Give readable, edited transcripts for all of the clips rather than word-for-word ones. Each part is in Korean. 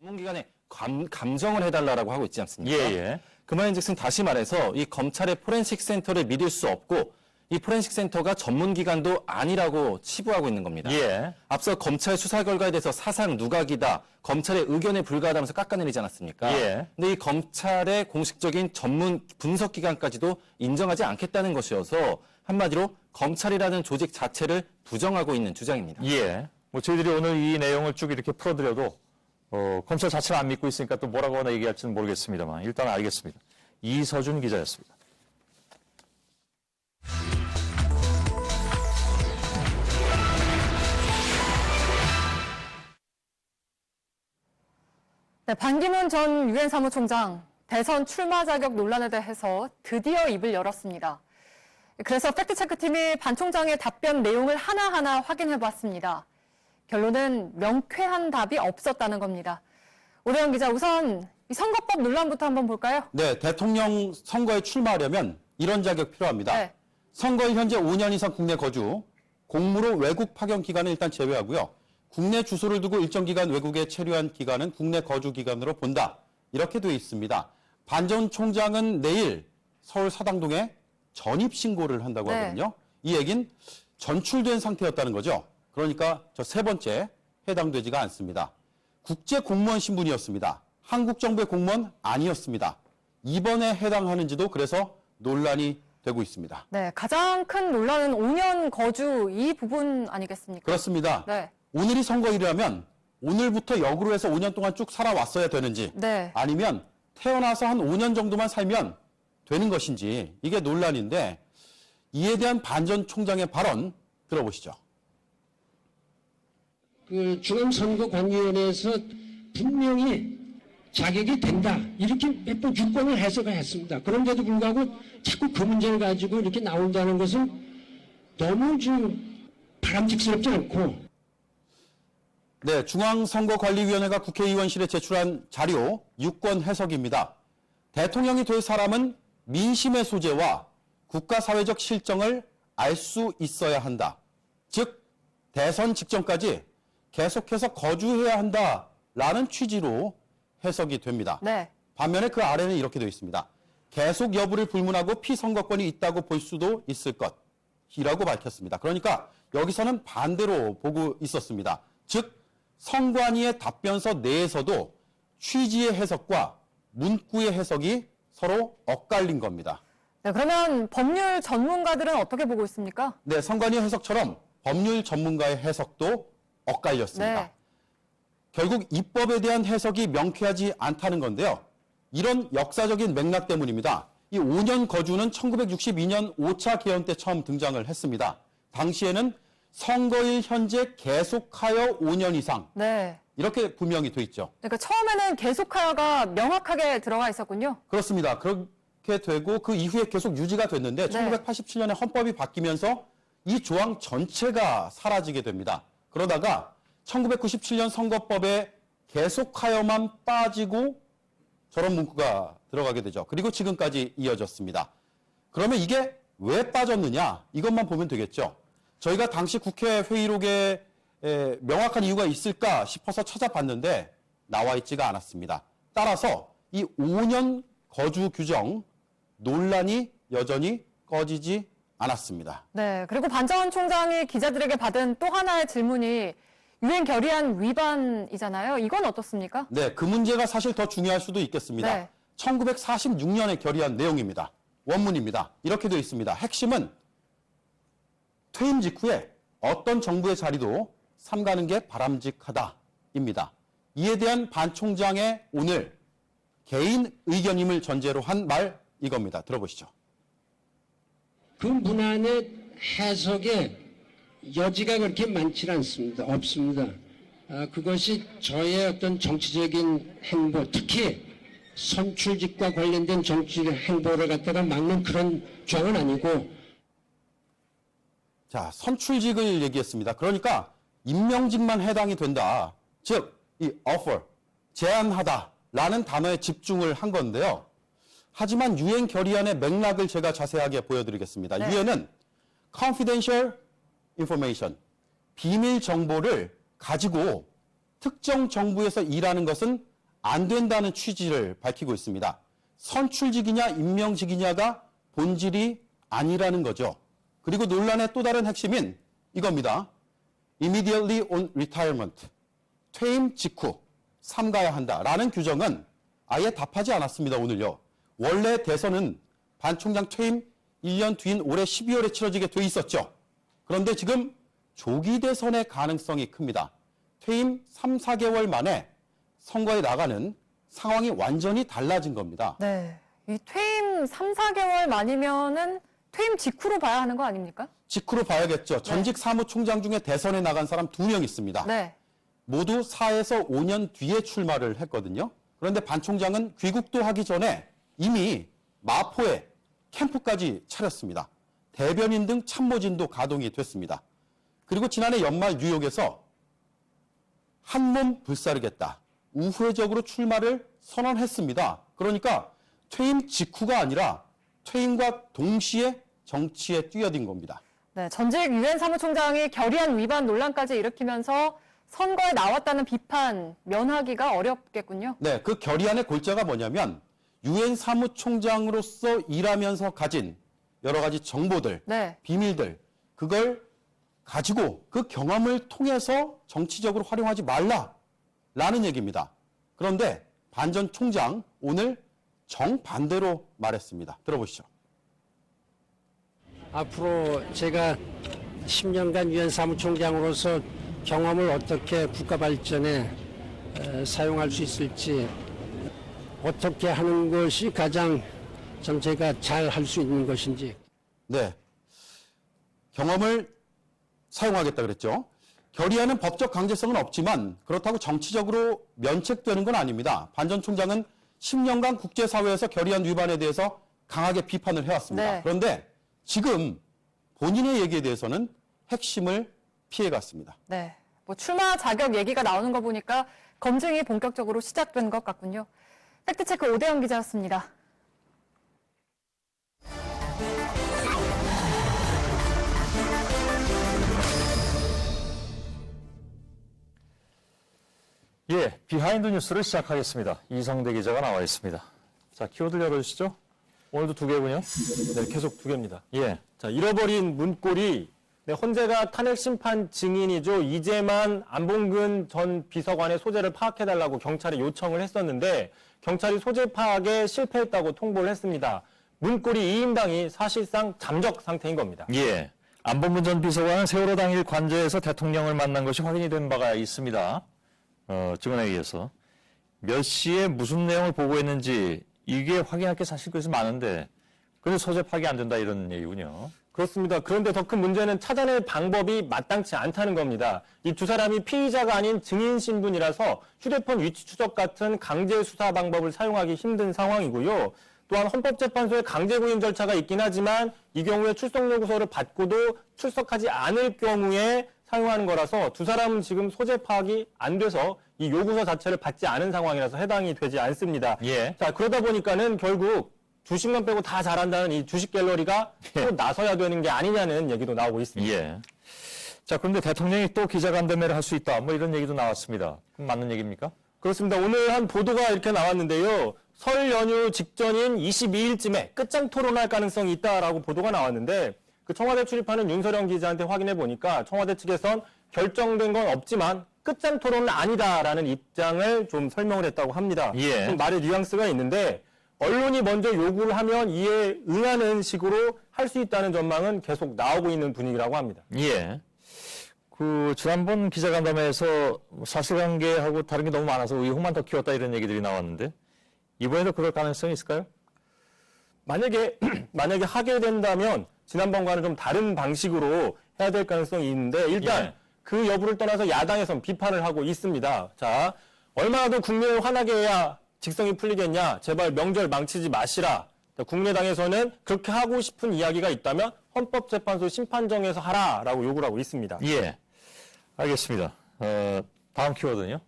전문기관에 감정을 해달라고 하고 있지 않습니까? 예. 그 말인즉슨 다시 말해서 이 검찰의 포렌식 센터를 믿을 수 없고 이 포렌식 센터가 전문기관도 아니라고 치부하고 있는 겁니다. 예. 앞서 검찰 수사 결과에 대해서 사상 누각이다, 검찰의 의견에 불과하다면서 깎아내리지 않았습니까? 예. 근데 이 검찰의 공식적인 전문 분석기관까지도 인정하지 않겠다는 것이어서 한마디로 검찰이라는 조직 자체를 부정하고 있는 주장입니다. 예. 뭐 저희들이 오늘 이 내용을 쭉 이렇게 풀어드려도 검찰 자체를 안 믿고 있으니까 또 뭐라고 하나 얘기할지는 모르겠습니다만 일단 알겠습니다. 이서준 기자였습니다. 네, 반기문 전 유엔 사무총장 대선 출마 자격 논란에 대해서 드디어 입을 열었습니다. 그래서 팩트체크팀이 반 총장의 답변 내용을 하나하나 확인해봤습니다. 결론은 명쾌한 답이 없었다는 겁니다. 오대영 기자, 우선 이 선거법 논란부터 한번 볼까요? 네, 대통령 선거에 출마하려면 이런 자격 필요합니다. 네. 선거일 현재 5년 이상 국내 거주, 공무로 외국 파견 기간은 일단 제외하고요. 국내 주소를 두고 일정 기간 외국에 체류한 기간은 국내 거주 기간으로 본다. 이렇게 되어 있습니다. 반 전 총장은 내일 서울 사당동에 전입 신고를 한다고 네. 하거든요. 이 얘긴 전출된 상태였다는 거죠. 그러니까 저 세 번째 해당되지가 않습니다. 국제 공무원 신분이었습니다. 한국 정부의 공무원 아니었습니다. 이번에 해당하는지도 그래서 논란이 되고 있습니다. 네, 가장 큰 논란은 5년 거주 이 부분 아니겠습니까? 그렇습니다. 네. 오늘이 선거일이라면 오늘부터 역으로 해서 5년 동안 쭉 살아왔어야 되는지 네. 아니면 태어나서 한 5년 정도만 살면 되는 것인지 이게 논란인데 이에 대한 반 전 총장의 발언 들어보시죠. 그 중앙선거관리위원회에서 분명히 자격이 된다 이렇게 몇 번 유권을 해석을 했습니다. 그런데도 불구하고 자꾸 그 문제를 가지고 이렇게 나온다는 것은 너무 좀 바람직스럽지 않고. 네, 중앙선거관리위원회가 국회의원실에 제출한 자료 유권 해석입니다. 대통령이 될 사람은 민심의 소재와 국가사회적 실정을 알 수 있어야 한다. 즉 대선 직전까지 계속해서 거주해야 한다라는 취지로 해석이 됩니다. 네. 반면에 그 아래는 이렇게 되어 있습니다. 계속 여부를 불문하고 피선거권이 있다고 볼 수도 있을 것이라고 밝혔습니다. 그러니까 여기서는 반대로 보고 있었습니다. 즉 선관위의 답변서 내에서도 취지의 해석과 문구의 해석이 서로 엇갈린 겁니다. 네, 그러면 법률 전문가들은 어떻게 보고 있습니까? 네, 선관위 해석처럼 법률 전문가의 해석도 엇갈렸습니다. 네. 결국 입법에 대한 해석이 명쾌하지 않다는 건데요. 이런 역사적인 맥락 때문입니다. 이 5년 거주는 1962년 5차 개헌 때 처음 등장을 했습니다. 당시에는 선거일 현재 계속하여 5년 이상 네. 이렇게 분명히 돼 있죠. 그러니까 처음에는 계속하여가 명확하게 들어가 있었군요. 그렇습니다. 그렇게 되고 그 이후에 계속 유지가 됐는데 네. 1987년에 헌법이 바뀌면서 이 조항 전체가 사라지게 됩니다. 그러다가 1997년 선거법에 계속하여만 빠지고 저런 문구가 들어가게 되죠. 그리고 지금까지 이어졌습니다. 그러면 이게 왜 빠졌느냐? 이것만 보면 되겠죠. 저희가 당시 국회 회의록에 명확한 이유가 있을까 싶어서 찾아봤는데 나와 있지가 않았습니다. 따라서 이 5년 거주 규정 논란이 여전히 꺼지지 않았습니다. 네. 그리고 반 전 총장이 기자들에게 받은 또 하나의 질문이 유엔 결의안 위반이잖아요. 이건 어떻습니까? 네, 그 문제가 사실 더 중요할 수도 있겠습니다. 네. 1946년에 결의한 내용입니다. 원문입니다. 이렇게 되어 있습니다. 핵심은 퇴임 직후에 어떤 정부의 자리도 삼가는 게 바람직하다입니다. 이에 대한 반 총장의 오늘 개인 의견임을 전제로 한 말 이겁니다. 들어보시죠. 그 문안의 해석에 여지가 그렇게 많지 않습니다. 없습니다. 그것이 저의 어떤 정치적인 행보, 특히 선출직과 관련된 정치적 행보를 갖다가 막는 그런 조항은 아니고. 자, 선출직을 얘기했습니다. 그러니까 임명직만 해당이 된다. 즉, 이 offer, 제안하다라는 단어에 집중을 한 건데요. 하지만 유엔 결의안의 맥락을 제가 자세하게 보여드리겠습니다. 네. 유엔은 confidential information, 비밀 정보를 가지고 특정 정부에서 일하는 것은 안 된다는 취지를 밝히고 있습니다. 선출직이냐 임명직이냐가 본질이 아니라는 거죠. 그리고 논란의 또 다른 핵심인 이겁니다. Immediately on retirement, 퇴임 직후 삼가야 한다라는 규정은 아예 답하지 않았습니다, 오늘요. 원래 대선은 반 총장 퇴임 1년 뒤인 올해 12월에 치러지게 돼 있었죠. 그런데 지금 조기 대선의 가능성이 큽니다. 퇴임 3, 4개월 만에 선거에 나가는 상황이 완전히 달라진 겁니다. 네. 이 퇴임 3, 4개월 만이면은 퇴임 직후로 봐야 하는 거 아닙니까? 직후로 봐야겠죠. 전직 사무총장 중에 대선에 나간 사람 2명 있습니다. 네. 모두 4에서 5년 뒤에 출마를 했거든요. 그런데 반 총장은 귀국도 하기 전에 이미 마포에 캠프까지 차렸습니다. 대변인 등 참모진도 가동이 됐습니다. 그리고 지난해 연말 뉴욕에서 한몸 불사르겠다, 우회적으로 출마를 선언했습니다. 그러니까 퇴임 직후가 아니라 퇴임과 동시에 정치에 뛰어든 겁니다. 네, 전직 유엔 사무총장이 결의안 위반 논란까지 일으키면서 선거에 나왔다는 비판 면하기가 어렵겠군요. 네, 그 결의안의 골자가 뭐냐면 유엔 사무총장으로서 일하면서 가진 여러 가지 정보들, 네. 비밀들, 그걸 가지고 그 경험을 통해서 정치적으로 활용하지 말라라는 얘기입니다. 그런데 반 전 총장 오늘 정반대로 말했습니다. 들어보시죠. 앞으로 제가 10년간 유엔 사무총장으로서 경험을 어떻게 국가 발전에 사용할 수 있을지, 어떻게 하는 것이 가장 좀 제가 잘 할 수 있는 것인지. 네, 경험을 사용하겠다 그랬죠. 결의안은 법적 강제성은 없지만 그렇다고 정치적으로 면책되는 건 아닙니다. 반 전 총장은 10년간 국제사회에서 결의안 위반에 대해서 강하게 비판을 해왔습니다. 네. 그런데 지금 본인의 얘기에 대해서는 핵심을 피해갔습니다. 네. 뭐 출마 자격 얘기가 나오는 거 보니까 검증이 본격적으로 시작된 것 같군요. 팩트체크 오대영 기자였습니다. 예, 비하인드 뉴스를 시작하겠습니다. 이성대 기자가 나와 있습니다. 자, 키워드 열어주시죠. 오늘도 2개군요. 네, 계속 2개입니다. 예, 자, 잃어버린 문고리. 네, 헌재가 탄핵 심판 증인이죠. 이재만 안봉근 전 비서관의 소재를 파악해달라고 경찰에 요청을 했었는데 경찰이 소재 파악에 실패했다고 통보를 했습니다. 문고리 2인방이 사실상 잠적 상태인 겁니다. 예. 안봉근 전 비서관은 세월호 당일 관저에서 대통령을 만난 것이 확인이 된 바가 있습니다. 증언에 의해서. 몇 시에 무슨 내용을 보고했는지 이게 확인할 게 사실 그래서 많은데 그런데 소재 파악이 안 된다 이런 얘기군요. 그렇습니다. 그런데 더 큰 문제는 찾아낼 방법이 마땅치 않다는 겁니다. 이 두 사람이 피의자가 아닌 증인 신분이라서 휴대폰 위치 추적 같은 강제 수사 방법을 사용하기 힘든 상황이고요. 또한 헌법재판소의 강제 구인 절차가 있긴 하지만 이 경우에 출석 요구서를 받고도 출석하지 않을 경우에 사용하는 거라서 두 사람은 지금 소재 파악이 안 돼서 이 요구서 자체를 받지 않은 상황이라서 해당이 되지 않습니다. 예. 자, 그러다 보니까는 결국 주식만 빼고 다 잘한다는 이 주식 갤러리가 또 나서야 되는 게 아니냐는 얘기도 나오고 있습니다. 예. 자, 그런데 대통령이 또 기자간담회를 할 수 있다. 뭐 이런 얘기도 나왔습니다. 그럼 맞는 얘기입니까? 그렇습니다. 오늘 한 보도가 이렇게 나왔는데요. 설 연휴 직전인 22일쯤에 끝장 토론할 가능성이 있다라고 보도가 나왔는데 그 청와대 출입하는 윤서령 기자한테 확인해 보니까 청와대 측에선 결정된 건 없지만 끝장 토론은 아니다라는 입장을 좀 설명을 했다고 합니다. 예. 좀 말의 뉘앙스가 있는데 언론이 먼저 요구를 하면 이에 응하는 식으로 할 수 있다는 전망은 계속 나오고 있는 분위기라고 합니다. 예. 그 지난번 기자간담회에서 사실관계하고 다른 게 너무 많아서 의혹만 더 키웠다 이런 얘기들이 나왔는데 이번에도 그럴 가능성이 있을까요? 만약에 하게 된다면 지난번과는 좀 다른 방식으로 해야 될 가능성이 있는데 일단 예. 그 여부를 떠나서 야당에선 비판을 하고 있습니다. 자, 얼마나 더 국민을 화나게 해야 직성이 풀리겠냐? 제발 명절 망치지 마시라. 국민의당에서는 그렇게 하고 싶은 이야기가 있다면 헌법재판소 심판정에서 하라라고 요구를 하고 있습니다. 예. 알겠습니다. 다음 키워드는요?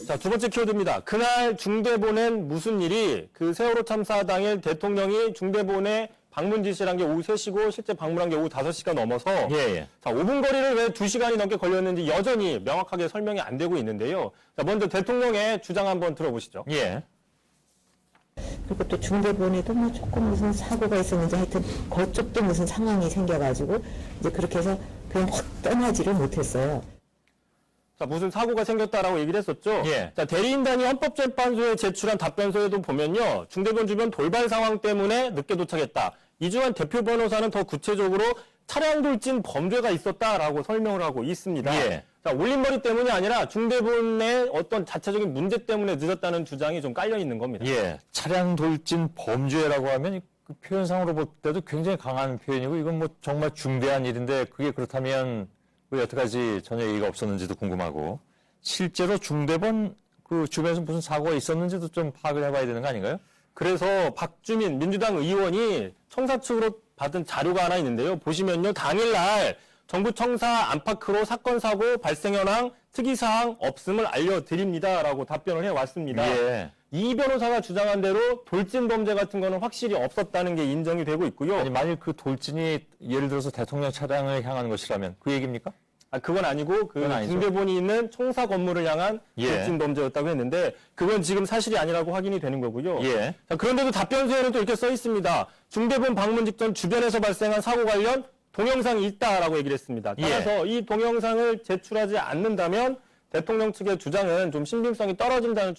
자, 두 번째 키워드입니다. 그날 중대본엔 무슨 일이 그 세월호 참사 당일 대통령이 중대본에 방문 지시한 게 오후 3시고 실제 방문한 게 오후 5시가 넘어서 예, 예. 자, 5분 거리를 왜 2시간이 넘게 걸렸는지 여전히 명확하게 설명이 안 되고 있는데요. 자, 먼저 대통령의 주장 한번 들어보시죠. 예. 그리고 또 중대본에도 뭐 조금 무슨 사고가 있었는지 하여튼 그쪽도 무슨 상황이 생겨가지고 이제 그렇게 해서 그냥 확 떠나지를 못했어요. 자, 무슨 사고가 생겼다라고 얘기를 했었죠. 예. 자, 대리인단이 헌법재판소에 제출한 답변서에도 보면요. 중대본 주변 돌발 상황 때문에 늦게 도착했다. 이주환 대표 변호사는 더 구체적으로 차량 돌진 범죄가 있었다라고 설명을 하고 있습니다. 예. 자, 올림머리 때문이 아니라 중대본의 어떤 자체적인 문제 때문에 늦었다는 주장이 좀 깔려 있는 겁니다. 예. 차량 돌진 범죄라고 하면 그 표현상으로 볼 때도 굉장히 강한 표현이고 이건 뭐 정말 중대한 일인데 그게 그렇다면 왜 여태까지 전혀 얘기가 없었는지도 궁금하고 실제로 중대본 그 주변에서 무슨 사고가 있었는지도 좀 파악을 해봐야 되는 거 아닌가요? 그래서 박주민 민주당 의원이 청사 측으로 받은 자료가 하나 있는데요. 보시면요. 당일날 정부 청사 안팎으로 사건 사고 발생 현황 특이사항 없음을 알려드립니다라고 답변을 해왔습니다. 예. 이 변호사가 주장한 대로 돌진 범죄 같은 거는 확실히 없었다는 게 인정이 되고 있고요. 아니 만일 그 돌진이 예를 들어서 대통령 차량을 향한 것이라면 그 얘기입니까? 그건 아니고 그 그건 아니죠. 중대본이 있는 청사 건물을 향한 예. 돌진 범죄였다고 했는데 그건 지금 사실이 아니라고 확인이 되는 거고요. 예. 자, 그런데도 답변서에는 또 이렇게 써 있습니다. 중대본 방문 직전 주변에서 발생한 사고 관련 동영상이 있다라고 얘기를 했습니다. 따라서 이 동영상을 제출하지 않는다면 대통령 측의 주장은 좀 신빙성이 떨어진다는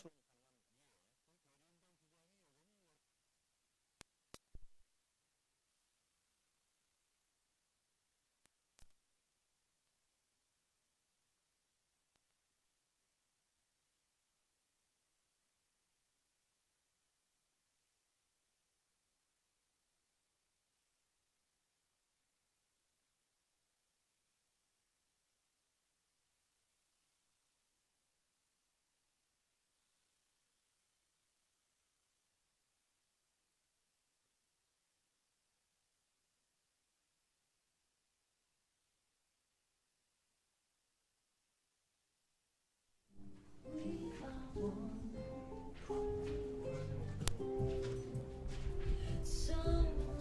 So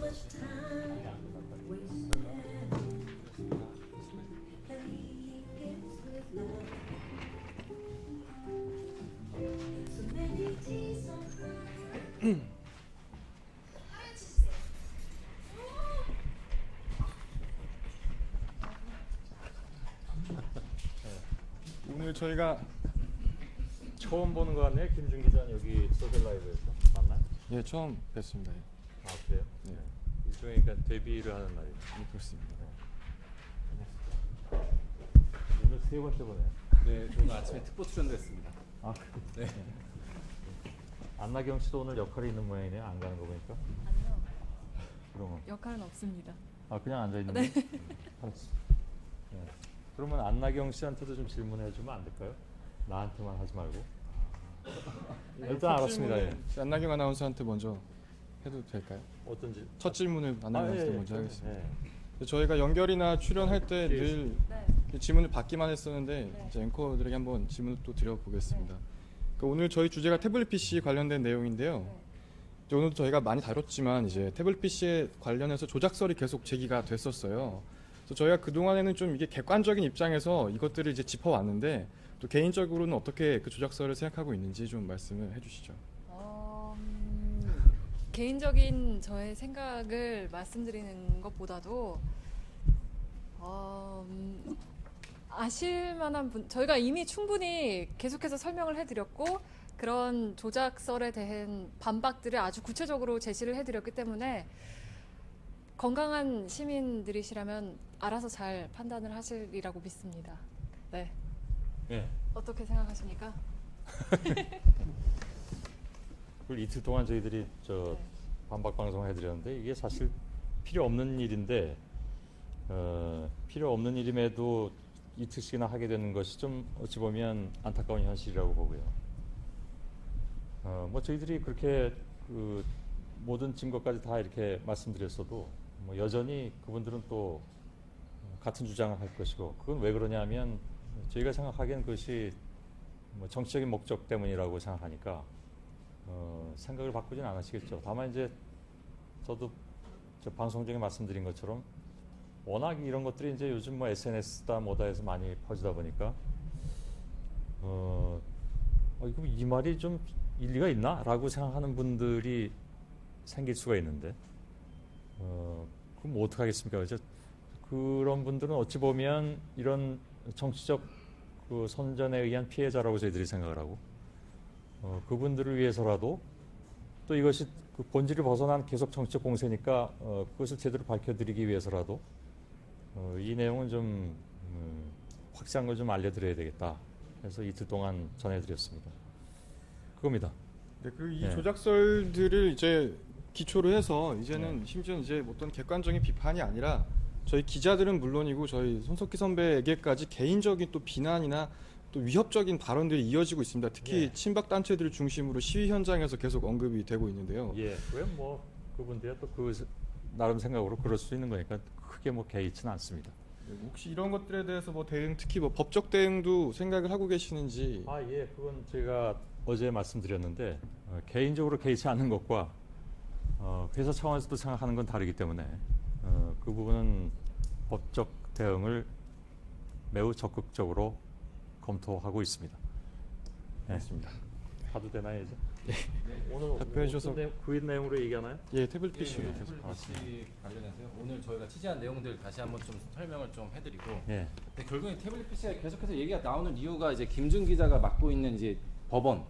much time wasted, and he gets with love. So many days on crying. 오늘 저희가 처음 보는 것 같네요. 김준 기자 여기 소셜라이브에서 만나요? 예, 처음 뵀습니다. 예. 아 그래요? 네. 일종의 그러니까 데뷔를 하는 날이에요. 예, 그렇습니다. 오늘 세 번째 보네요. 네, 저는 아침에 특보 출연도 했습니다. 아 그래요? 네. 안나경 씨도 오늘 역할이 있는 모양이네요. 안 가는 거 보니까. 아니요. 그러면 역할은 없습니다. 아 그냥 앉아 있는 거예요? 알았어. 네. 그러면 안나경 씨한테도 좀 질문해 주면 안 될까요? 나한테만 하지 말고. 일단 알았습니다. 예. 안나경 아나운서한테 먼저 해도 될까요? 어떤지. 첫 질문을 안나경 아나운서한테 먼저 그럼요. 하겠습니다. 예. 저희가 연결이나 출연할 때 늘 네. 질문을 받기만 했었는데 네. 이제 앵커들에게 한번 질문을 또 드려보겠습니다. 그러니까 오늘 저희 주제가 태블릿 PC 관련된 내용인데요. 이제 오늘 저희가 많이 다뤘지만 이제 태블릿 PC에 관련해서 조작설이 계속 제기가 됐었어요. 그래서 저희가 그 동안에는 좀 이게 객관적인 입장에서 이것들을 이제 짚어왔는데 또 개인적으로는 어떻게 그 조작설을 생각하고 있는지 좀 말씀을 해주시죠. 개인적인 저의 생각을 말씀드리는 것보다도 아실 만한 분, 저희가 이미 충분히 계속해서 설명을 해드렸고 그런 조작설에 대한 반박들을 아주 구체적으로 제시를 해드렸기 때문에 건강한 시민들이시라면 알아서 잘 판단을 하시리라고 믿습니다. 네. 네. 어떻게 생각하십니까? 그걸 이틀 동안 저희들이 저 반박 방송을 해드렸는데 이게 사실 필요 없는 일인데 필요 없는 일임에도 이틀씩이나 하게 되는 것이 좀 어찌 보면 안타까운 현실이라고 보고요. 뭐 저희들이 그렇게 그 모든 증거까지 다 이렇게 말씀드렸어도 뭐 여전히 그분들은 또 같은 주장을 할 것이고 그건 왜 그러냐면 저희가 생각하기엔 그것이 뭐 정치적인 목적 때문이라고 생각하니까 생각을 바꾸진 않으시겠죠. 다만 이제 저도 저 방송 중에 말씀드린 것처럼 워낙 이런 것들이 이제 요즘 뭐 SNS다 뭐다 해서 많이 퍼지다 보니까 이거 이 말이 좀 일리가 있나라고 생각하는 분들이 생길 수가 있는데 그럼 뭐 어떡하겠습니까? 그죠? 그런 분들은 어찌 보면 이런 정치적 그 선전에 의한 피해자라고 저희들이 생각을 하고 그분들을 위해서라도 또 이것이 그 본질을 벗어난 계속 정치적 공세니까 그것을 제대로 밝혀드리기 위해서라도 이 내용은 좀 확실한 걸 좀 알려드려야 되겠다. 그래서 이틀 동안 전해드렸습니다. 그겁니다. 네, 이 네. 조작설들을 이제 기초로 해서 이제는 심지어 이제 어떤 객관적인 비판이 아니라 저희 기자들은 물론이고 저희 손석희 선배에게까지 개인적인 또 비난이나 또 위협적인 발언들이 이어지고 있습니다. 특히 예. 친박 단체들을 중심으로 시위 현장에서 계속 언급이 되고 있는데요. 예, 왜 뭐 그분들이 또 그 나름 생각으로 그럴 수 있는 거니까 크게 뭐 개의치는 않습니다. 네, 혹시 이런 것들에 대해서 뭐 대응, 특히 뭐 법적 대응도 생각을 하고 계시는지? 예, 그건 제가 어제 말씀드렸는데 개인적으로 개의치 않는 것과 회사 차원에서도 생각하는 건 다르기 때문에 그 부분은 법적 대응을 매우 적극적으로 검토하고 있습니다. 네. 맞습니다. 가도 되나요 이제? 오늘 답변해 주셔서 그 내용으로 얘기하나요? 예, 태블릿 PC 태블릿 관련해서요. 오늘 저희가 취재한 내용들 다시 한번 좀 설명을 좀 해드리고. 예. 근데 결국에 태블릿 PC가 계속해서 얘기가 나오는 이유가 이제 김준 기자가 맡고 있는 이제 법원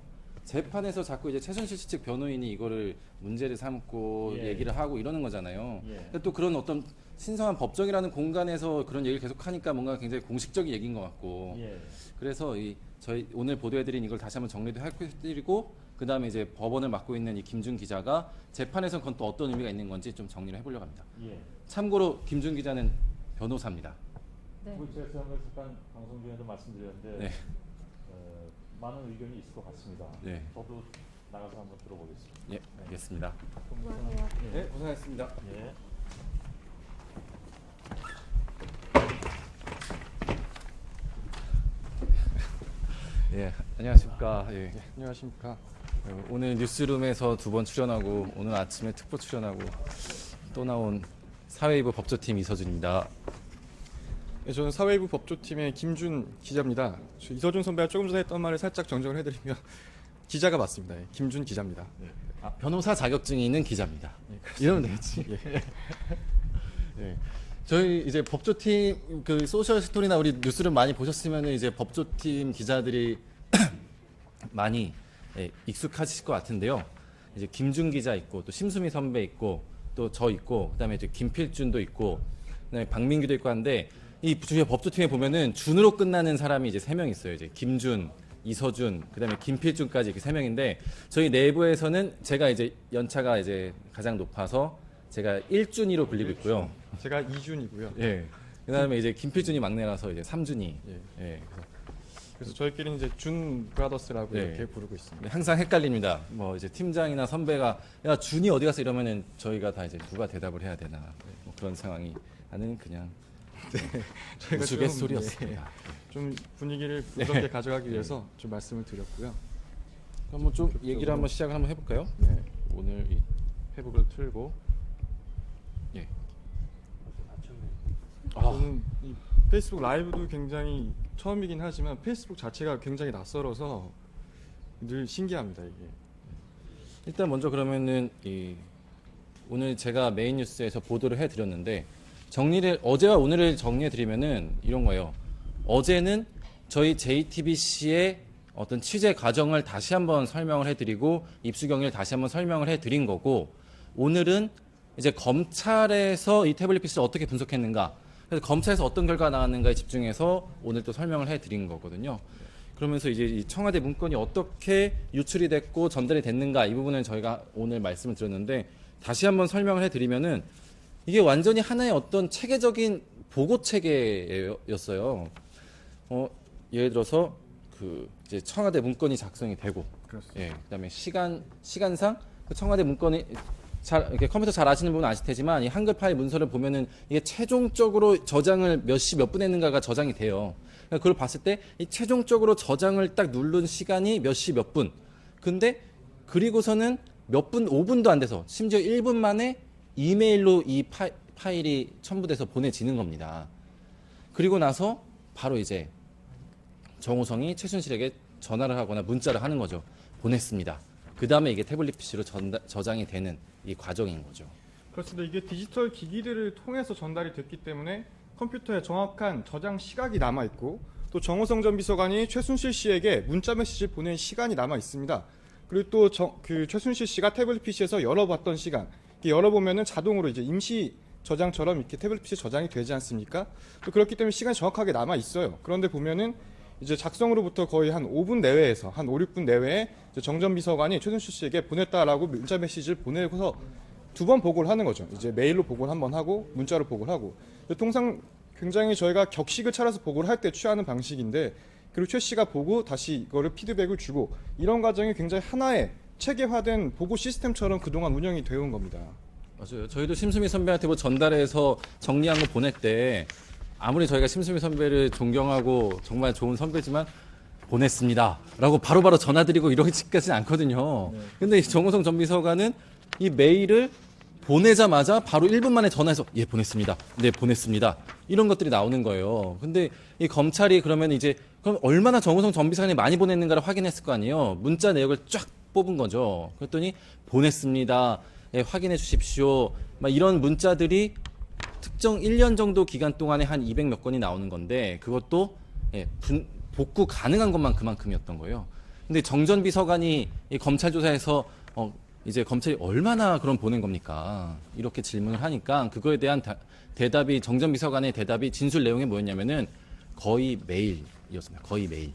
재판에서 자꾸 이제 최순실 씨 측 변호인이 이거를 문제를 삼고 예. 얘기를 하고 이러는 거잖아요. 예. 근데 또 그런 어떤 신성한 법정이라는 공간에서 그런 얘기를 계속 하니까 뭔가 굉장히 공식적인 얘기인 것 같고. 예. 그래서 저희 오늘 보도해드린 이걸 다시 한번 정리도 해드리고 그 다음에 이제 법원을 맡고 있는 이 김준 기자가 재판에서 그건 또 어떤 의미가 있는 건지 좀 정리를 해보려고 합니다. 예. 참고로 김준 기자는 변호사입니다. 네. 제가 지난번에 잠깐 방송 중에도 말씀드렸는데 네. 많은 의견이 있을 것 같습니다. 네. 저도 나가서 한번 들어보겠습니다. 예, 알겠습니다. 수고하세요. 네, 고생하셨습니다. 예. 예, 안녕하십니까. 예. 안녕하십니까. 오늘 뉴스룸에서 2번 출연하고 오늘 아침에 특보 출연하고 또 나온 사회이부 법조팀 이서준입니다. 네, 저는 사회부 법조팀의 김준 기자입니다. 이서준 선배가 조금 전에 했던 말을 살짝 정정을 해드리면 기자가 맞습니다. 예, 김준 기자입니다. 변호사 자격증이 있는 기자입니다. 예, 그렇습니다. 이러면 되겠지. 예. 저희 이제 법조팀 그 소셜 스토리나 우리 뉴스룸 많이 보셨으면 이제 법조팀 기자들이 많이 익숙하실 것 같은데요. 이제 김준 기자 있고 또 심수미 선배 있고 또 저 있고 그다음에 이제 김필준도 있고 그다음에 박민규도 있고 한데 이 주요 법조팀에 보면은 준으로 끝나는 사람이 이제 3명 있어요. 이제 김준, 이서준, 그다음에 김필준까지 이렇게 3명인데 저희 내부에서는 제가 이제 연차가 이제 가장 높아서 제가 1준이로 불리고 있고요. 제가 2준이고요. 예. 그다음에 이제 김필준이 막내라서 이제 3준이. 예. 예. 그래서 저희끼리는 이제 준 브라더스라고 네. 이렇게 부르고 있습니다. 항상 헷갈립니다. 뭐 이제 팀장이나 선배가 야 준이 어디 갔어 이러면은 저희가 다 이제 누가 대답을 해야 되나 뭐 그런 상황이 나는 그냥 저희가 우스갯소리였습니다. 좀 분위기를 부드럽게 가져가기 위해서 좀 말씀을 드렸고요. 한번 좀 얘기를 한번 시작을 한번 해볼까요? 네. 오늘 이 페북을 틀고 예. 저는 이 페이스북 라이브도 굉장히 처음이긴 하지만 페이스북 자체가 굉장히 낯설어서 늘 신기합니다 이게. 일단 먼저 그러면은 오늘 제가 메인 뉴스에서 보도를 해드렸는데 정리를 어제와 오늘을 정리해드리면은 이런 거예요. 어제는 저희 JTBC의 어떤 취재 과정을 다시 한번 설명을 해드리고 입수 경위를 다시 한번 설명을 해드린 거고 오늘은 이제 검찰에서 이 태블릿 PC를 어떻게 분석했는가 그래서 검찰에서 어떤 결과가 나왔는가에 집중해서 오늘 또 설명을 해드린 거거든요. 그러면서 이제 이 청와대 문건이 어떻게 유출이 됐고 전달이 됐는가 이 부분을 저희가 오늘 말씀을 드렸는데 다시 한번 설명을 해드리면은 이게 완전히 하나의 어떤 체계적인 보고 체계였어요. 예를 들어서 그 이제 청와대 문건이 작성이 되고, 예, 그다음에 시간상 그 청와대 문건이 이렇게 컴퓨터 잘 아시는 분은 아실 테지만 이 한글 파일 문서를 보면은 이게 최종적으로 저장을 몇 시 몇 분 했는가가 저장이 돼요. 그러니까 그걸 봤을 때 이 최종적으로 저장을 딱 누른 시간이 몇 시 몇 분. 근데 그리고서는 몇 분, 5분도 안 돼서 심지어 1분 만에 이메일로 이 파일이 첨부돼서 보내지는 겁니다. 그리고 나서 바로 이제 정호성이 최순실에게 전화를 하거나 문자를 하는 거죠. 보냈습니다. 그 다음에 이게 태블릿 PC로 저장이 되는 이 과정인 거죠. 그렇습니다. 이게 디지털 기기들을 통해서 전달이 됐기 때문에 컴퓨터에 정확한 저장 시각이 남아 있고 또 정호성 전 비서관이 최순실 씨에게 문자 메시지를 보낸 시간이 남아 있습니다. 그리고 또 그 최순실 씨가 태블릿 PC에서 열어봤던 시간, 열어보면은 자동으로 이제 임시 저장처럼 이렇게 태블릿 PC 저장이 되지 않습니까? 또 그렇기 때문에 시간이 정확하게 남아 있어요. 그런데 보면은 이제 작성으로부터 거의 한 5분 내외에서 한 5, 6분 내외에 정 전 비서관이 최순실 씨에게 보냈다라고 문자 메시지를 보내고서 2번 보고를 하는 거죠. 이제 메일로 보고를 한번 하고 문자로 보고를 하고. 통상 굉장히 저희가 격식을 차려서 보고를 할 때 취하는 방식인데 그리고 최 씨가 보고 다시 이거를 피드백을 주고 이런 과정이 굉장히 하나의 체계화된 보고 시스템처럼 그동안 운영이 되어 온 겁니다. 맞아요. 저희도 심수미 선배한테 뭐 전달해서 정리한 거 보낼 때 아무리 저희가 심수미 선배를 존경하고 정말 좋은 선배지만 보냈습니다 라고 바로바로 전화드리고 이러지까지는 않거든요. 근데 이 정호성 전 비서관은 이 메일을 보내자마자 바로 1분 만에 전화해서 예 보냈습니다. 네 보냈습니다. 이런 것들이 나오는 거예요. 근데 이 검찰이 그러면 이제 그럼 얼마나 정호성 전 비서관이 많이 보냈는가를 확인했을 거 아니에요. 문자 내역을 쫙 뽑은 거죠. 그랬더니 보냈습니다. 예, 확인해 주십시오. 막 이런 문자들이 특정 1년 정도 기간 동안에 한 200몇 건이 나오는 건데 그것도 예, 복구 가능한 것만 그만큼이었던 거예요. 근데 정 전 비서관이 이 검찰 조사에서 이제 검찰이 얼마나 그럼 보낸 겁니까? 이렇게 질문을 하니까 그거에 대한 대답이 정 전 비서관의 대답이 진술 내용이 뭐였냐면은 거의 메일이었습니다. 거의 메일.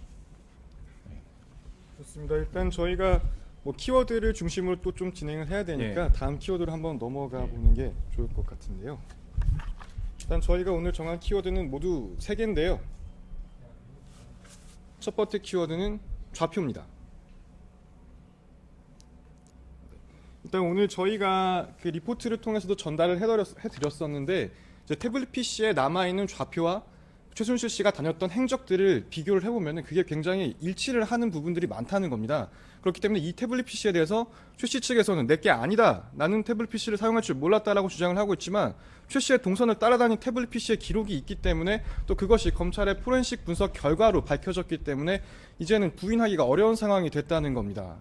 좋습니다. 일단 저희가 뭐 키워드를 중심으로 또 좀 진행을 해야 되니까 다음 키워드로 한번 넘어가 보는 게 좋을 것 같은데요. 일단 저희가 오늘 정한 키워드는 모두 3개인데요. 첫 번째 키워드는 좌표입니다. 일단 오늘 저희가 그 리포트를 통해서도 전달을 해드렸었는데 이제 태블릿 PC에 남아있는 좌표와 최순실 씨가 다녔던 행적들을 비교를 해보면 그게 굉장히 일치를 하는 부분들이 많다는 겁니다. 그렇기 때문에 이 태블릿 PC에 대해서 최 씨 측에서는 내게 아니다. 나는 태블릿 PC를 사용할 줄 몰랐다라고 주장을 하고 있지만 최 씨의 동선을 따라다닌 태블릿 PC의 기록이 있기 때문에 또 그것이 검찰의 포렌식 분석 결과로 밝혀졌기 때문에 이제는 부인하기가 어려운 상황이 됐다는 겁니다.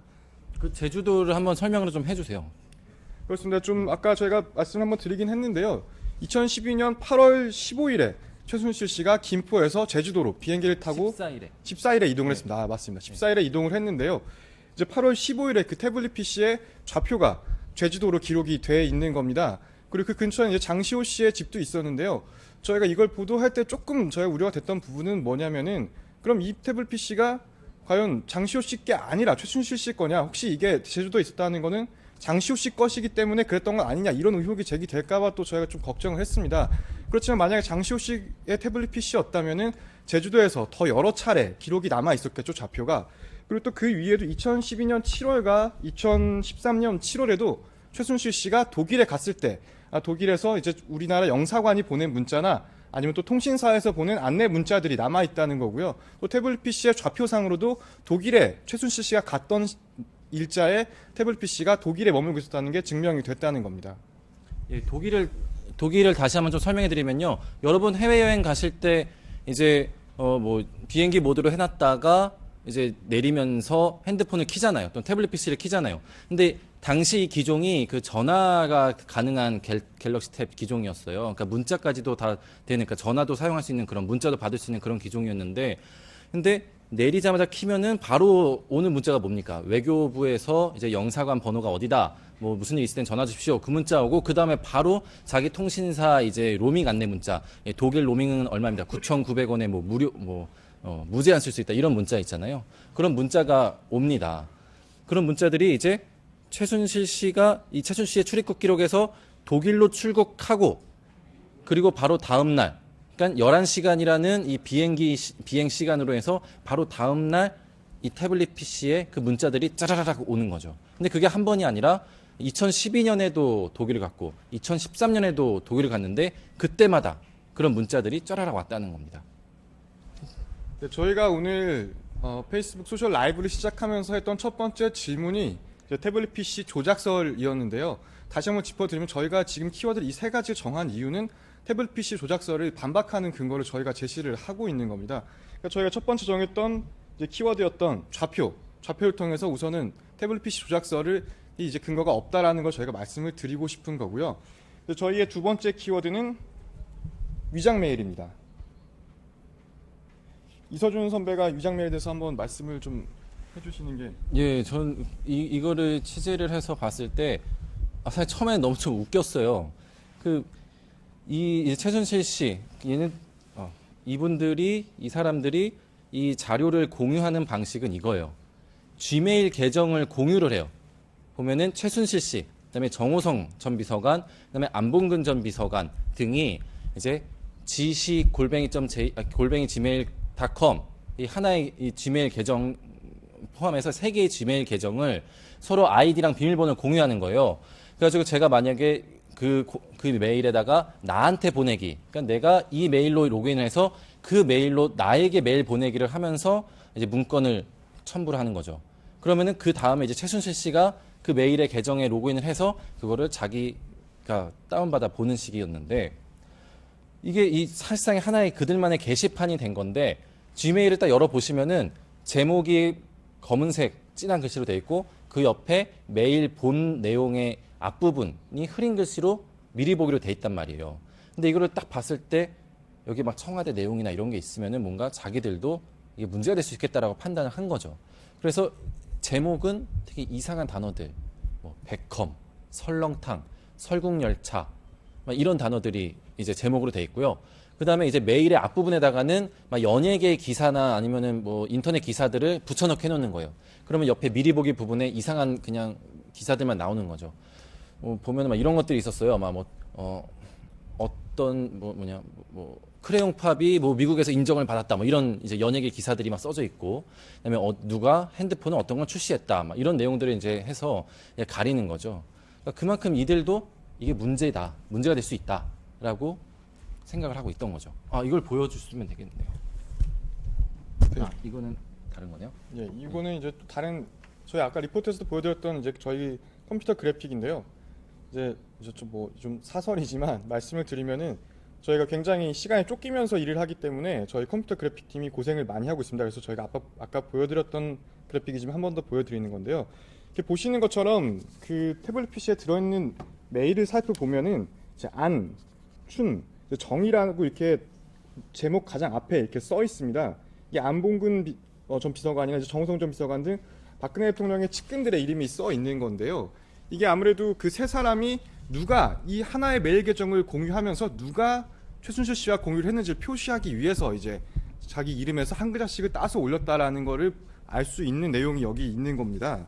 그 제주도를 한번 설명을 좀 해주세요. 그렇습니다. 좀 아까 저희가 말씀 한번 드리긴 했는데요. 2012년 8월 15일에 최순실 씨가 김포에서 제주도로 비행기를 타고 14일에 이동을 했습니다. 아, 맞습니다. 14일에 이동을 했는데요. 이제 8월 15일에 그 태블릿 PC의 좌표가 제주도로 기록이 돼 있는 겁니다. 그리고 그 근처에 이제 장시호 씨의 집도 있었는데요. 저희가 이걸 보도할 때 조금 저희가 우려가 됐던 부분은 뭐냐면은 그럼 이 태블릿 PC가 과연 장시호 씨 게 아니라 최순실 씨 거냐? 혹시 이게 제주도에 있었다는 거는 장시호 씨 것이기 때문에 그랬던 건 아니냐? 이런 의혹이 제기될까봐 또 저희가 좀 걱정을 했습니다. 그렇지만 만약에 장시호 씨의 태블릿 PC였다면은 제주도에서 더 여러 차례 기록이 남아 있었겠죠, 좌표가. 그리고 또 그 위에도 2012년 7월과 2013년 7월에도 최순실 씨가 독일에 갔을 때 독일에서 이제 우리나라 영사관이 보낸 문자나 아니면 또 통신사에서 보낸 안내 문자들이 남아 있다는 거고요. 또 태블릿 PC의 좌표상으로도 독일에 최순실 씨가 갔던 일자에 태블릿 PC가 독일에 머물고 있었다는 게 증명이 됐다는 겁니다. 예, 독일을 다시 한번 좀 설명해 드리면요. 여러분 해외여행 가실 때 이제 뭐 비행기 모드로 해놨다가 이제 내리면서 핸드폰을 키잖아요. 또 태블릿 PC를 키잖아요. 근데 당시 기종이 그 전화가 가능한 갤럭시 탭 기종이었어요. 그러니까 문자까지도 다 되는, 그러니까 전화도 사용할 수 있는 그런 문자도 받을 수 있는 그런 기종이었는데, 근데 내리자마자 키면은 바로 오는 문자가 뭡니까? 외교부에서 이제 영사관 번호가 어디다, 뭐 무슨 일 있을 땐 전화 주십시오. 그 문자 오고 그 다음에 바로 자기 통신사 이제 로밍 안내 문자. 독일 로밍은 얼마입니다. 9,900원에 뭐 무료 무제한 쓸 수 있다. 이런 문자 있잖아요. 그런 문자가 옵니다. 그런 문자들이 이제 최순실 씨가 이 최순실 씨의 출입국 기록에서 독일로 출국하고 그리고 바로 다음 날, 그러니까 11시간이라는 이 비행 시간으로 해서 바로 다음 날 이 태블릿 PC에 그 문자들이 짜라라락 오는 거죠. 근데 그게 한 번이 아니라 2012년에도 독일을 갔고 2013년에도 독일을 갔는데 그때마다 그런 문자들이 짜라락 왔다는 겁니다. 네, 저희가 오늘 페이스북 소셜 라이브를 시작하면서 했던 첫 번째 질문이 이제 태블릿 PC 조작설이었는데요. 다시 한번 짚어드리면 저희가 지금 키워드를 이 세 가지를 정한 이유는 태블릿 PC 조작설을 반박하는 근거를 저희가 제시를 하고 있는 겁니다. 그러니까 저희가 첫 번째 정했던 이제 키워드였던 좌표를 통해서 우선은 태블릿 PC 조작설을 이제 근거가 없다라는 걸 저희가 말씀을 드리고 싶은 거고요. 저희의 두 번째 키워드는 위장 메일입니다. 이서준 선배가 위장 메일에 대해서 한번 말씀을 좀 해주시는 게. 예, 전 이거를 취재를 해서 봤을 때 사실 처음에 너무 좀 웃겼어요. 이 최순실 씨, 이 사람들이 이 자료를 공유하는 방식은 이거예요. Gmail 계정을 공유를 해요. 보면은 최순실 씨, 그다음에 정호성 전 비서관, 그다음에 안봉근 전 비서관 등이 이제 gmail.com 이 하나의 이 지메일 계정 포함해서 3개의 지메일 계정을 서로 아이디랑 비밀번호를 공유하는 거예요. 그래가지고 제가 만약에 그 메일에다가 나한테 보내기, 그러니까 내가 이 메일로 로그인을 해서 그 메일로 나에게 메일 보내기를 하면서 이제 문건을 첨부를 하는 거죠. 그러면은 그 다음에 이제 최순실 씨가 그 메일의 계정에 로그인을 해서 그거를 자기가 다운받아 보는 식이었는데 이게 이 사실상 하나의 그들만의 게시판이 된 건데 Gmail을 딱 열어보시면은 제목이 검은색 진한 글씨로 돼 있고 그 옆에 메일 본 내용의 앞부분이 흐린 글씨로 미리 보기로 돼 있단 말이에요. 근데 이거를 딱 봤을 때 여기 막 청와대 내용이나 이런 게 있으면은 뭔가 자기들도 이게 문제가 될 수 있겠다라고 판단을 한 거죠. 그래서 제목은 되게 이상한 단어들, 뭐 백컴, 설렁탕, 설국열차 막 이런 단어들이 이제 제목으로 돼 있고요. 그 다음에 이제 메일의 앞부분에다가는 막 연예계 기사나 아니면은 뭐 인터넷 기사들을 붙여넣게 해놓는 거예요. 그러면 옆에 미리 보기 부분에 이상한 그냥 기사들만 나오는 거죠. 보면은 막 이런 것들이 있었어요. 막 크레용 팝이 뭐 미국에서 인정을 받았다. 뭐 이런 이제 연예계 기사들이 막 써져 있고, 그다음에 누가 핸드폰을 어떤 걸 출시했다. 막 이런 내용들을 이제 해서 가리는 거죠. 그러니까 그만큼 이들도 이게 문제가 될 수 있다라고 생각을 하고 있던 거죠. 이걸 보여주시면 되겠네요. 이거는 다른 거네요. 예, 이거는 이제 또 다른 저희 아까 리포트에서도 보여드렸던 이제 저희 컴퓨터 그래픽인데요. 이제 좀 사설이지만 말씀을 드리면은 저희가 굉장히 시간에 쫓기면서 일을 하기 때문에 저희 컴퓨터 그래픽 팀이 고생을 많이 하고 있습니다. 그래서 저희가 아까 보여드렸던 그래픽이지만 한 번 더 보여드리는 건데요. 이렇게 보시는 것처럼 그 태블릿 PC에 들어있는 메일을 살펴보면은 이제 안, 춘, 정이라고 이렇게 제목 가장 앞에 이렇게 써 있습니다. 이게 안봉근 전 비서관이나 정호성 전 비서관 등 박근혜 대통령의 측근들의 이름이 써 있는 건데요. 이게 아무래도 그 세 사람이 누가 이 하나의 메일 계정을 공유하면서 누가 최순실 씨와 공유를 했는지를 표시하기 위해서 이제 자기 이름에서 한 글자씩을 따서 올렸다라는 거를 알 수 있는 내용이 여기 있는 겁니다.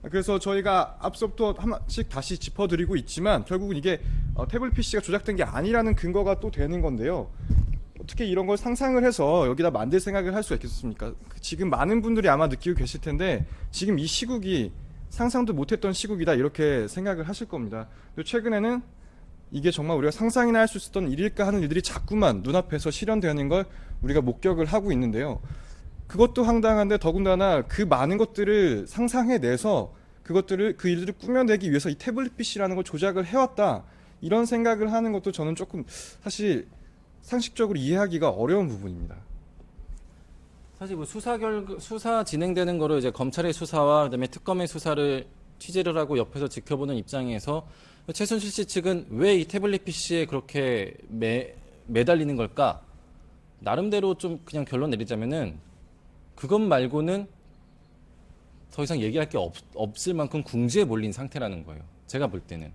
그래서 저희가 앞서부터 하나씩 다시 짚어드리고 있지만 결국은 이게 태블릿 PC가 조작된 게 아니라는 근거가 또 되는 건데요. 어떻게 이런 걸 상상을 해서 여기다 만들 생각을 할 수가 있겠습니까? 지금 많은 분들이 아마 느끼고 계실 텐데 지금 이 시국이 상상도 못했던 시국이다 이렇게 생각을 하실 겁니다. 최근에는 이게 정말 우리가 상상이나 할 수 있었던 일일까 하는 일들이 자꾸만 눈앞에서 실현되는 걸 우리가 목격을 하고 있는데요. 그것도 황당한데 더군다나 그 많은 것들을 상상해내서 그 일들을 꾸며내기 위해서 이 태블릿 PC라는 걸 조작을 해왔다 이런 생각을 하는 것도 저는 조금 사실 상식적으로 이해하기가 어려운 부분입니다. 사실 뭐 수사 진행되는 거를 이제 검찰의 수사와 그다음에 특검의 수사를 취재를 하고 옆에서 지켜보는 입장에서 최순실 씨 측은 왜 이 태블릿 PC에 그렇게 매달리는 걸까? 나름대로 좀 그냥 결론 내리자면은 그것 말고는 더 이상 얘기할 게 없을 만큼 궁지에 몰린 상태라는 거예요. 제가 볼 때는.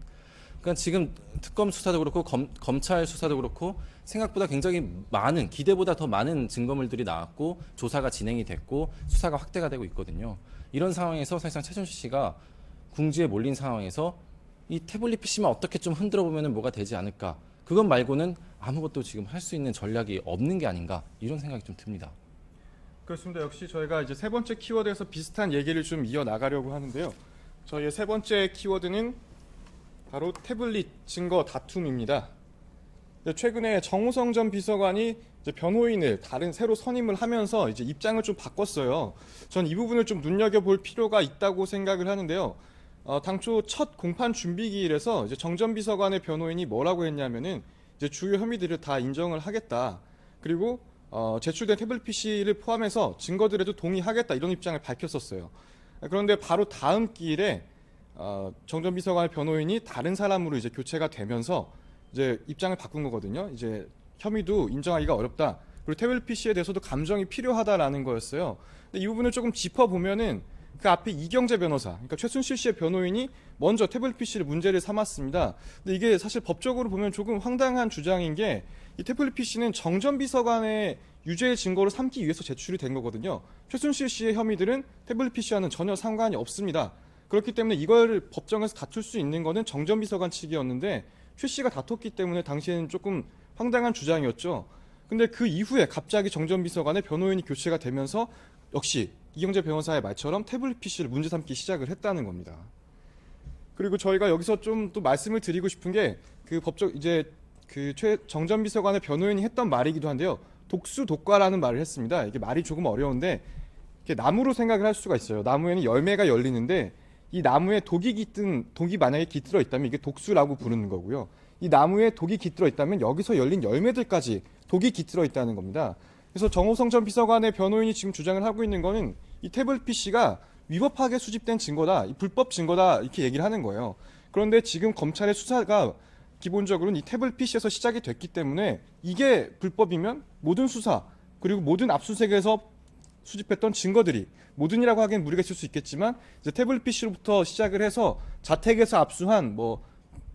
그러니까 지금 특검 수사도 그렇고 검찰 수사도 그렇고 생각보다 굉장히 많은, 기대보다 더 많은 증거물들이 나왔고 조사가 진행이 됐고 수사가 확대가 되고 있거든요. 이런 상황에서 사실상 최순실 씨가 궁지에 몰린 상황에서 이 태블릿 PC만 어떻게 좀 흔들어 보면 뭐가 되지 않을까. 그것 말고는 아무것도 지금 할 수 있는 전략이 없는 게 아닌가 이런 생각이 좀 듭니다. 그렇습니다. 역시 저희가 이제 세 번째 키워드에서 비슷한 얘기를 좀 이어나가려고 하는데요. 저희의 세 번째 키워드는 바로 태블릿 증거 다툼입니다. 최근에 정호성 전 비서관이 이제 변호인을 새로 선임을 하면서 이제 입장을 좀 바꿨어요. 전 이 부분을 좀 눈여겨볼 필요가 있다고 생각을 하는데요. 당초 첫 공판 준비 기일에서 이제 정 전 비서관의 변호인이 뭐라고 했냐면은 이제 주요 혐의들을 다 인정을 하겠다. 그리고 제출된 태블릿 PC를 포함해서 증거들에도 동의하겠다 이런 입장을 밝혔었어요. 그런데 바로 다음 기일에 정 전 비서관의 변호인이 다른 사람으로 이제 교체가 되면서 이제 입장을 바꾼 거거든요. 이제 혐의도 인정하기가 어렵다. 그리고 태블릿 PC에 대해서도 감정이 필요하다라는 거였어요. 근데 이 부분을 조금 짚어보면은 그 앞에 이경재 변호사, 그러니까 최순실 씨의 변호인이 먼저 태블릿 PC를 문제를 삼았습니다. 근데 이게 사실 법적으로 보면 조금 황당한 주장인 게 이 태블릿 PC는 정 전 비서관의 유죄의 증거로 삼기 위해서 제출이 된 거거든요. 최순실 씨의 혐의들은 태블릿 PC와는 전혀 상관이 없습니다. 그렇기 때문에 이걸 법정에서 다툴 수 있는 거는 정 전 비서관 측이었는데 최 씨가 다퉜기 때문에 당시에는 조금 황당한 주장이었죠. 근데 그 이후에 갑자기 정 전 비서관의 변호인이 교체가 되면서 역시 이경재 변호사의 말처럼 태블릿 PC를 문제 삼기 시작을 했다는 겁니다. 그리고 저희가 여기서 좀 또 말씀을 드리고 싶은 게 그 법적 이제 그 정 전 비서관의 변호인이 했던 말이기도 한데요. 독수독과라는 말을 했습니다. 이게 말이 조금 어려운데 이렇게 나무로 생각을 할 수가 있어요. 나무에는 열매가 열리는데 이 나무에 독이 만약에 깃들어 있다면 이게 독수라고 부르는 거고요. 이 나무에 독이 깃들어 있다면 여기서 열린 열매들까지 독이 깃들어 있다는 겁니다. 그래서 정호성 전 비서관의 변호인이 지금 주장을 하고 있는 거는 이 태블릿 PC가 위법하게 수집된 증거다, 이 불법 증거다 이렇게 얘기를 하는 거예요. 그런데 지금 검찰의 수사가 기본적으로는 이 태블릿 PC에서 시작이 됐기 때문에 이게 불법이면 모든 수사 그리고 모든 압수수색에서 수집했던 증거들이 모든이라고 하기엔 무리가 있을 수 있겠지만 이제 태블릿 PC로부터 시작을 해서 자택에서 압수한 뭐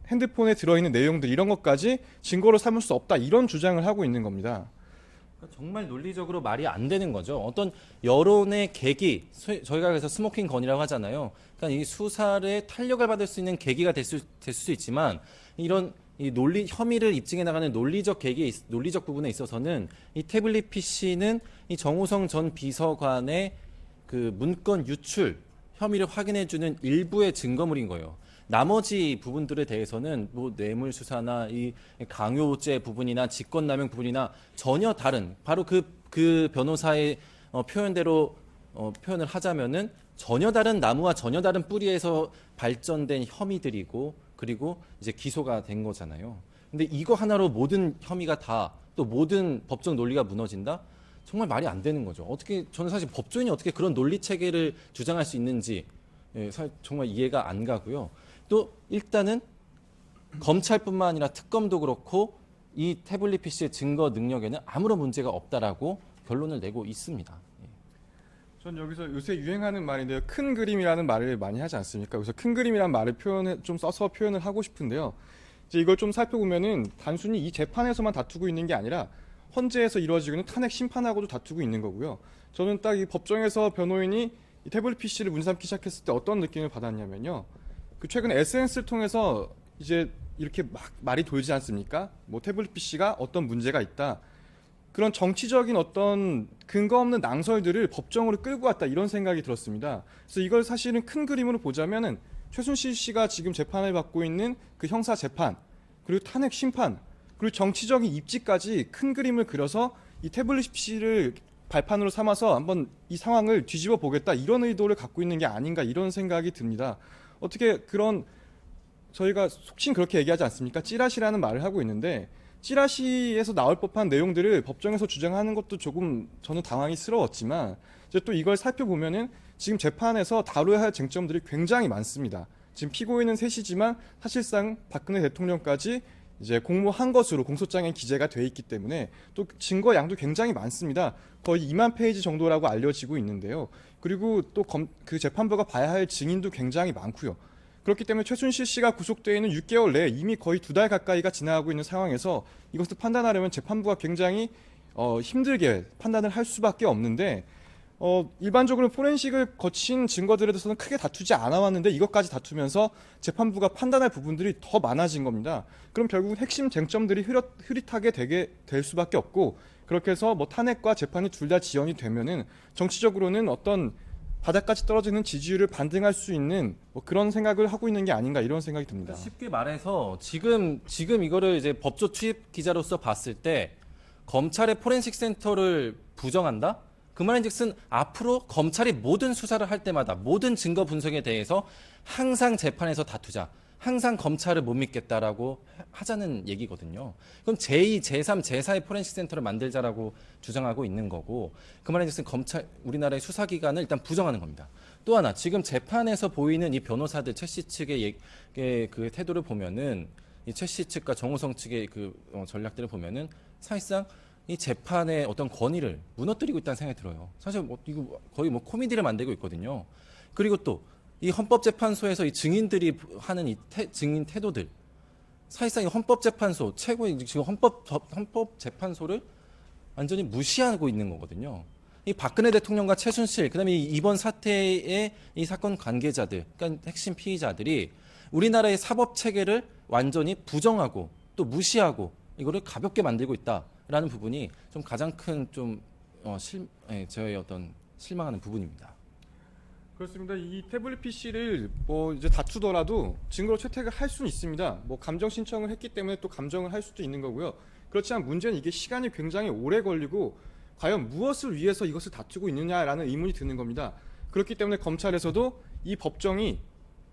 핸드폰에 들어있는 내용들 이런 것까지 증거로 삼을 수 없다 이런 주장을 하고 있는 겁니다. 그러니까 정말 논리적으로 말이 안 되는 거죠. 어떤 여론의 계기, 저희가 그래서 스모킹 건이라고 하잖아요. 그러니까 이 수사에 탄력을 받을 수 있는 계기가 될 수 있지만 이런 이 혐의를 입증해 나가는 논리적 부분에 있어서는 이 태블릿 PC는 이 정호성 전 비서관의 그 문건 유출 혐의를 확인해주는 일부의 증거물인 거예요. 나머지 부분들에 대해서는 뭐 뇌물 수사나 이 강요죄 부분이나 직권남용 부분이나 전혀 다른 바로 그 변호사의 표현대로 표현을 하자면은 전혀 다른 나무와 전혀 다른 뿌리에서 발전된 혐의들이고 그리고 이제 기소가 된 거잖아요. 근데 이거 하나로 모든 혐의가 다 또 모든 법적 논리가 무너진다? 정말 말이 안 되는 거죠. 어떻게 저는 사실 법조인이 어떻게 그런 논리 체계를 주장할 수 있는지 정말 이해가 안 가고요. 또 일단은 검찰뿐만 아니라 특검도 그렇고 이 태블릿 PC의 증거 능력에는 아무런 문제가 없다라고 결론을 내고 있습니다. 전 여기서 요새 유행하는 말인데요. 큰 그림이라는 말을 많이 하지 않습니까? 그래서 큰 그림이라는 말을 좀 써서 표현을 하고 싶은데요. 이제 이걸 좀 살펴보면은 단순히 이 재판에서만 다투고 있는 게 아니라 헌재에서 이루어지고 있는 탄핵 심판하고도 다투고 있는 거고요. 저는 딱 이 법정에서 변호인이 이 태블릿 PC를 문제 삼기 시작했을 때 어떤 느낌을 받았냐면요. 그 최근 SNS를 통해서 이제 이렇게 막 말이 돌지 않습니까? 뭐 태블릿 PC가 어떤 문제가 있다. 그런 정치적인 어떤 근거 없는 낭설들을 법정으로 끌고 왔다 이런 생각이 들었습니다. 그래서 이걸 사실은 큰 그림으로 보자면은 최순실 씨가 지금 재판을 받고 있는 그 형사 재판 그리고 탄핵 심판 그리고 정치적인 입지까지 큰 그림을 그려서 이 태블릿 PC를 발판으로 삼아서 한번 이 상황을 뒤집어 보겠다 이런 의도를 갖고 있는 게 아닌가 이런 생각이 듭니다. 어떻게 그런 저희가 속칭 그렇게 얘기하지 않습니까? 찌라시라는 말을 하고 있는데 찌라시에서 나올 법한 내용들을 법정에서 주장하는 것도 조금 저는 당황스러웠지만 이제 또 이걸 살펴보면은 지금 재판에서 다뤄야 할 쟁점들이 굉장히 많습니다. 지금 피고인은 셋이지만 사실상 박근혜 대통령까지 이제 공모한 것으로 공소장에 기재가 돼 있기 때문에 또 증거 양도 굉장히 많습니다. 거의 2만 페이지 정도라고 알려지고 있는데요. 그리고 또 그 재판부가 봐야 할 증인도 굉장히 많고요. 그렇기 때문에 최순실 씨가 구속되어 있는 6개월 내에 이미 거의 2달 가까이가 지나가고 있는 상황에서 이것을 판단하려면 재판부가 굉장히 힘들게 판단을 할 수밖에 없는데 일반적으로 포렌식을 거친 증거들에 대해서는 크게 다투지 않아 왔는데 이것까지 다투면서 재판부가 판단할 부분들이 더 많아진 겁니다. 그럼 결국은 핵심 쟁점들이 흐릿하게 되게 될 수밖에 없고 그렇게 해서 뭐 탄핵과 재판이 둘 다 지연이 되면은 정치적으로는 어떤 바닥까지 떨어지는 지지율을 반등할 수 있는 뭐 그런 생각을 하고 있는 게 아닌가 이런 생각이 듭니다. 쉽게 말해서 지금 이거를 이제 법조 출입 기자로서 봤을 때 검찰의 포렌식 센터를 부정한다? 그 말인즉슨 앞으로 검찰이 모든 수사를 할 때마다 모든 증거 분석에 대해서 항상 재판에서 다투자. 항상 검찰을 못 믿겠다라고 하자는 얘기거든요. 그럼 제2, 제3, 제4의 포렌식 센터를 만들자라고 주장하고 있는 거고 그 말인즉슨 우리나라의 수사기관을 일단 부정하는 겁니다. 또 하나 지금 재판에서 보이는 이 변호사들 최 씨 측의 그 태도를 보면은 이 최 씨 측과 정호성 측의 그 전략들을 보면은 사실상 이 재판의 어떤 권위를 무너뜨리고 있다는 생각이 들어요. 사실 뭐 이거 거의 뭐 코미디를 만들고 있거든요. 그리고 또 이 헌법재판소에서 이 증인들이 하는 이 증인 태도들, 사실상 이 헌법재판소 최고의 지금 헌법재판소를 완전히 무시하고 있는 거거든요. 이 박근혜 대통령과 최순실, 그다음에 이번 사태의 이 사건 관계자들, 그러니까 핵심 피의자들이 우리나라의 사법 체계를 완전히 부정하고 또 무시하고 이거를 가볍게 만들고 있다라는 부분이 좀 가장 큰 저의 어떤 실망하는 부분입니다. 그렇습니다. 이 태블릿 PC를 뭐 이제 다투더라도 증거로 채택을 할 수는 있습니다. 뭐 감정 신청을 했기 때문에 또 감정을 할 수도 있는 거고요. 그렇지만 문제는 이게 시간이 굉장히 오래 걸리고 과연 무엇을 위해서 이것을 다투고 있느냐라는 의문이 드는 겁니다. 그렇기 때문에 검찰에서도 이 법정이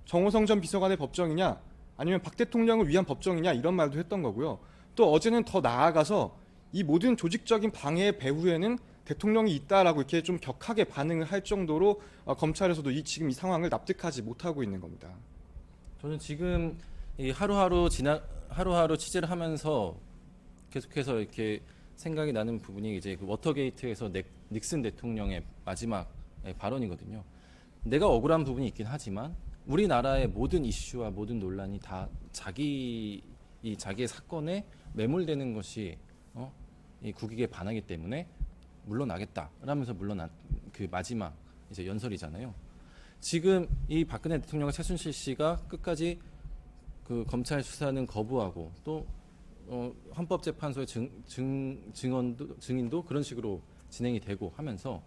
정호성 전 비서관의 법정이냐 아니면 박 대통령을 위한 법정이냐 이런 말도 했던 거고요. 또 어제는 더 나아가서 이 모든 조직적인 방해의 배후에는 대통령이 있다라고 이렇게 좀 격하게 반응을 할 정도로 검찰에서도 지금 이 상황을 납득하지 못하고 있는 겁니다. 저는 지금 이 하루하루 취재를 하면서 계속해서 이렇게 생각이 나는 부분이 이제 그 워터게이트에서 닉슨 대통령의 마지막 발언이거든요. 내가 억울한 부분이 있긴 하지만 우리나라의 모든 이슈와 모든 논란이 다 자기의 사건에 매몰되는 것이 이 국익에 반하기 때문에 물러나겠다라면서 물러난 그 마지막 이제 연설이잖아요. 지금 이 박근혜 대통령과 최순실 씨가 끝까지 그 검찰 수사는 거부하고 또 헌법재판소의 증인도 그런 식으로 진행이 되고 하면서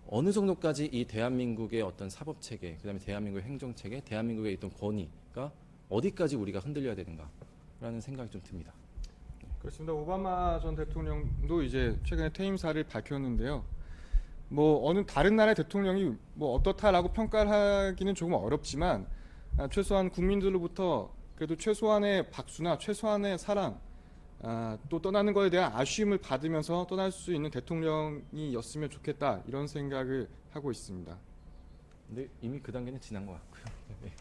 어느 정도까지 이 대한민국의 어떤 사법 체계, 그다음에 대한민국의 행정 체계, 대한민국의 어떤 권위가 어디까지 우리가 흔들려야 되는가라는 생각이 좀 듭니다. 그렇습니다. 오바마 전 대통령도 이제 최근에 퇴임사를 밝혔는데요. 뭐 어느 다른 나라의 대통령이 뭐 어떻다라고 평가를 하기는 조금 어렵지만 최소한 국민들로부터 그래도 최소한의 박수나 최소한의 사랑, 또 떠나는 것에 대한 아쉬움을 받으면서 떠날 수 있는 대통령이었으면 좋겠다 이런 생각을 하고 있습니다. 근데 이미 그 단계는 지난 것 같고요. 네.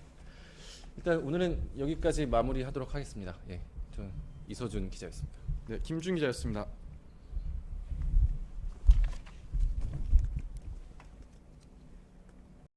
일단 오늘은 여기까지 마무리하도록 하겠습니다. 예, 저는 이서준 기자였습니다. 네, 김준 기자였습니다.